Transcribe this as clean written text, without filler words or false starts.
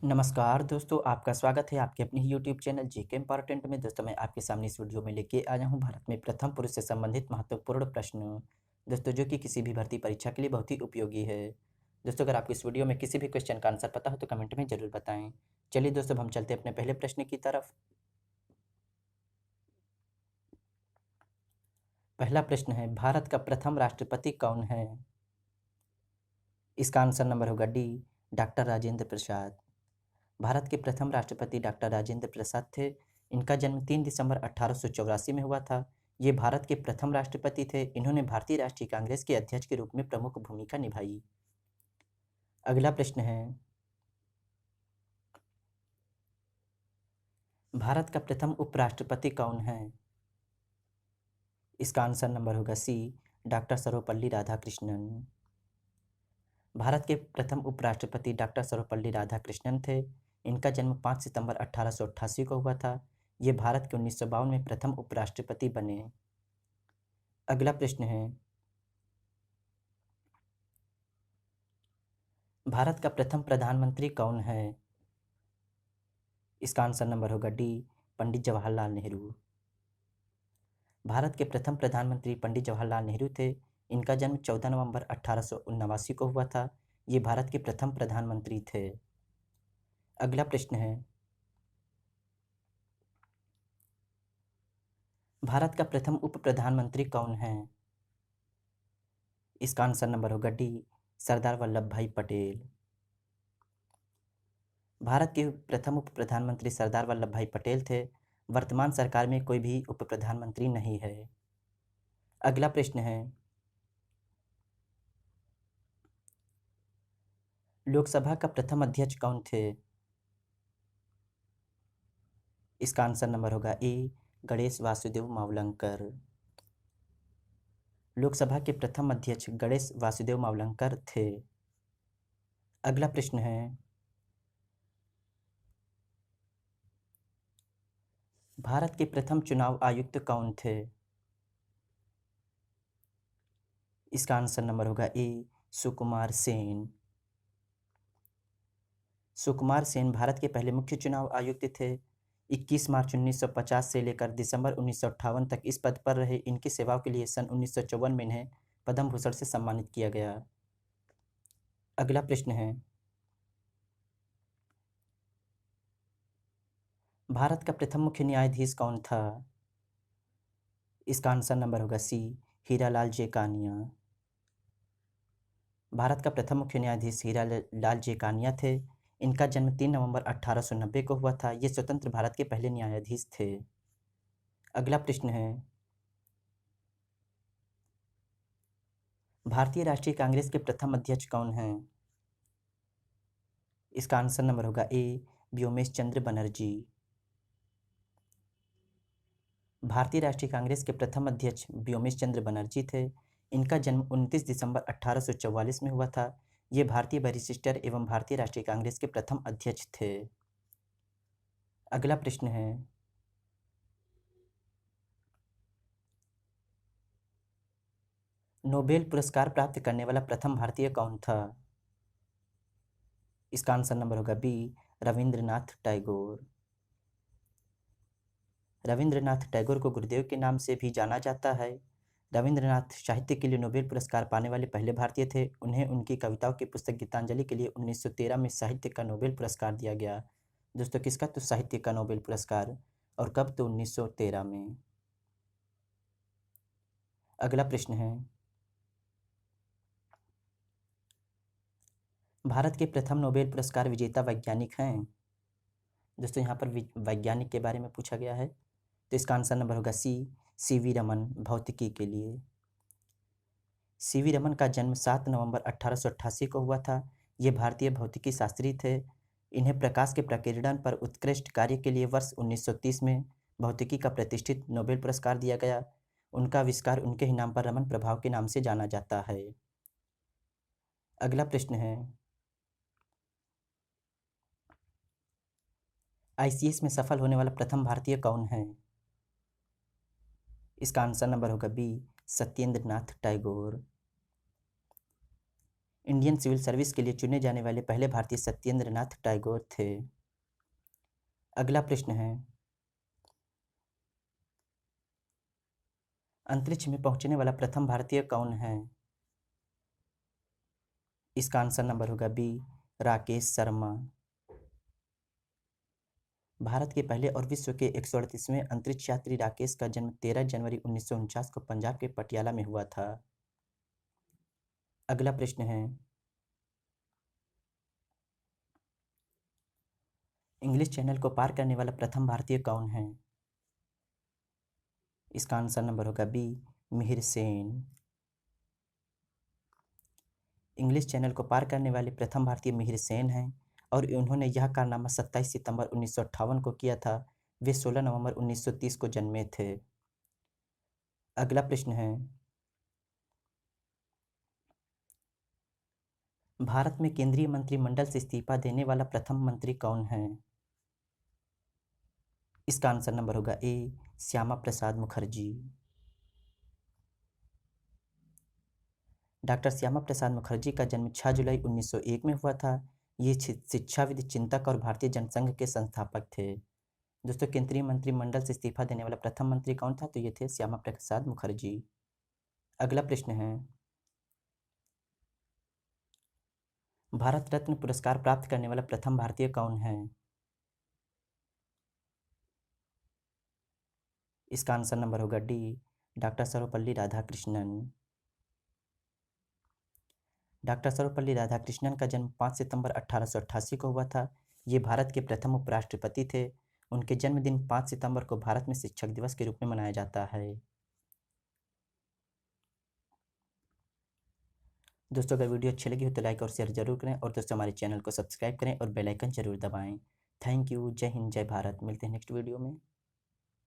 नमस्कार दोस्तों, आपका स्वागत है आपके अपने ही यूट्यूब चैनल जीके इम्पोर्टेंट में। दोस्तों, मैं आपके सामने इस वीडियो में लेके आया हूँ भारत में प्रथम पुरुष से संबंधित महत्वपूर्ण प्रश्न। दोस्तों, जो कि किसी भी भर्ती परीक्षा के लिए बहुत ही उपयोगी है। दोस्तों, अगर आपको इस वीडियो में किसी भी क्वेश्चन का आंसर पता हो तो कमेंट में जरूर बताएं। चलिए दोस्तों, अब हम चलते हैं अपने पहले प्रश्न की तरफ। पहला प्रश्न है, भारत का प्रथम राष्ट्रपति कौन है? इसका आंसर नंबर होगा डी, डॉक्टर राजेंद्र प्रसाद। भारत के प्रथम राष्ट्रपति डॉक्टर राजेंद्र प्रसाद थे। इनका जन्म 3 दिसंबर 1884 में हुआ था। ये भारत के प्रथम राष्ट्रपति थे। इन्होंने भारतीय राष्ट्रीय कांग्रेस के अध्यक्ष के रूप में प्रमुख भूमिका निभाई। अगला प्रश्न है, भारत का प्रथम उपराष्ट्रपति कौन है? इसका आंसर नंबर होगा सी, डॉक्टर सर्वपल्ली राधाकृष्णन। भारत के प्रथम उपराष्ट्रपति डॉक्टर सर्वपल्ली राधाकृष्णन थे। इनका जन्म 5 सितंबर 1888 को हुआ था। ये भारत के 1952 में प्रथम उपराष्ट्रपति बने। अगला प्रश्न है, भारत का प्रथम प्रधानमंत्री कौन है? इसका आंसर नंबर होगा डी, पंडित जवाहरलाल नेहरू। भारत के प्रथम प्रधानमंत्री पंडित जवाहरलाल नेहरू थे। इनका जन्म 14 नवंबर 1879 को हुआ था। ये भारत के प्रथम प्रधानमंत्री थे। अगला प्रश्न है, भारत का प्रथम उप प्रधानमंत्री कौन है? इसका आंसर नंबर होगा डी, सरदार वल्लभ भाई पटेल। भारत के प्रथम उप प्रधानमंत्री सरदार वल्लभ भाई पटेल थे। वर्तमान सरकार में कोई भी उप प्रधानमंत्री नहीं है। अगला प्रश्न है, लोकसभा का प्रथम अध्यक्ष कौन थे? इसका आंसर नंबर होगा ए, गणेश वासुदेव मावलंकर। लोकसभा के प्रथम अध्यक्ष गणेश वासुदेव मावलंकर थे। अगला प्रश्न है, भारत के प्रथम चुनाव आयुक्त कौन थे? इसका आंसर नंबर होगा ए, सुकुमार सेन। सुकुमार सेन भारत के पहले मुख्य चुनाव आयुक्त थे। 21 मार्च 1950 से लेकर दिसंबर 1958 तक इस पद पर रहे। इनकी सेवाओं के लिए सन 1954 में इन्हें पद्म भूषण से सम्मानित किया गया। अगला प्रश्न है, भारत का प्रथम मुख्य न्यायाधीश कौन था? इसका आंसर नंबर होगा सी, हीरालाल जेकानिया। भारत का प्रथम मुख्य न्यायाधीश हीरालाल जेकानिया थे। इनका जन्म 3 नवंबर 1890 को हुआ था। ये स्वतंत्र भारत के पहले न्यायाधीश थे। अगला प्रश्न है, भारतीय राष्ट्रीय कांग्रेस के प्रथम अध्यक्ष कौन हैं? इसका आंसर नंबर होगा ए, व्योमेश चंद्र बनर्जी। भारतीय राष्ट्रीय कांग्रेस के प्रथम अध्यक्ष व्योमेश चंद्र बनर्जी थे। इनका जन्म 29 दिसंबर 1844 में हुआ था। ये भारतीय बैरिस्टर एवं भारतीय राष्ट्रीय कांग्रेस के प्रथम अध्यक्ष थे। अगला प्रश्न है, नोबेल पुरस्कार प्राप्त करने वाला प्रथम भारतीय कौन था? इसका आंसर नंबर होगा बी, रविंद्रनाथ टैगोर। रविंद्रनाथ टैगोर को गुरुदेव के नाम से भी जाना जाता है। रविंद्रनाथ साहित्य के लिए नोबेल पुरस्कार पाने वाले पहले भारतीय थे। उन्हें उनकी कविताओं की पुस्तक गीतांजलि के लिए 1913 में साहित्य का नोबेल पुरस्कार दिया गया। दोस्तों, किसका? तो साहित्य का नोबेल पुरस्कार। और कब? तो 1913 में। अगला प्रश्न है, भारत के प्रथम नोबेल पुरस्कार विजेता वैज्ञानिक हैं? दोस्तों, यहाँ पर वैज्ञानिक के बारे में पूछा गया है। तो इसका आंसर नंबर होगा सी, सीवी रमन, भौतिकी के लिए। सीवी रमन का जन्म 7 नवंबर 1888 को हुआ था। ये भारतीय भौतिकी शास्त्री थे। इन्हें प्रकाश के प्रकीर्णन पर उत्कृष्ट कार्य के लिए वर्ष 1930 में भौतिकी का प्रतिष्ठित नोबेल पुरस्कार दिया गया। उनका आविष्कार उनके ही नाम पर रमन प्रभाव के नाम से जाना जाता है। अगला प्रश्न है, आईसीएस में सफल होने वाला प्रथम भारतीय कौन है? इसका आंसर नंबर होगा B, Satyendra Nath Tagore. Indian civil service के लिए चुने जाने वाले पहले भारतीय सत्येंद्र नाथ टैगोर थे। अगला प्रश्न है, अंतरिक्ष में पहुंचने वाला प्रथम भारतीय कौन है? इसका आंसर नंबर होगा बी, राकेश शर्मा। भारत के पहले और विश्व के 138वें अंतरिक्ष यात्री राकेश का जन्म 13 जनवरी 1949 को पंजाब के पटियाला में हुआ था। अगला प्रश्न है, इंग्लिश चैनल को पार करने वाला प्रथम भारतीय कौन है? इसका आंसर नंबर होगा B, Mihir Sen. English Channel को पार करने वाले प्रथम भारतीय मिहिर सेन हैं और उन्होंने यह कारनामा 27 सितंबर 1958 को किया था। वे 16 नवंबर 1930 को जन्मे थे। अगला प्रश्न है, भारत में केंद्रीय मंत्रिमंडल से इस्तीफा देने वाला प्रथम मंत्री कौन है? इसका आंसर नंबर होगा ए, श्यामा प्रसाद मुखर्जी। डॉक्टर श्यामा प्रसाद मुखर्जी का जन्म 6 जुलाई 1901 में हुआ था। ये शिक्षाविद, चिंतक और भारतीय जनसंघ के संस्थापक थे। दोस्तों, केंद्रीय मंत्रिमंडल से इस्तीफा देने वाला प्रथम मंत्री कौन था? तो ये थे श्यामा प्रसाद मुखर्जी। अगला प्रश्न है, भारत रत्न पुरस्कार प्राप्त करने वाला प्रथम भारतीय कौन है? इसका आंसर नंबर होगा D, doctor Sarvepalli Radhakrishnan. Doctor Sarvepalli Radhakrishnan का जन्म 5 सितंबर 1888 को हुआ था। ये भारत के प्रथम उपराष्ट्रपति थे। उनके जन्मदिन 5 सितंबर को भारत में शिक्षक दिवस के रूप में मनाया जाता है। दोस्तों, अगर वीडियो अच्छी लगी हो तो लाइक और शेयर जरूर करें और दोस्तों हमारे चैनल को सब्सक्राइब करें और बेल आइकन जरूर दबाएं। Thank you. जय हिंद, जय भारत। मिलते हैं नेक्स्ट वीडियो में।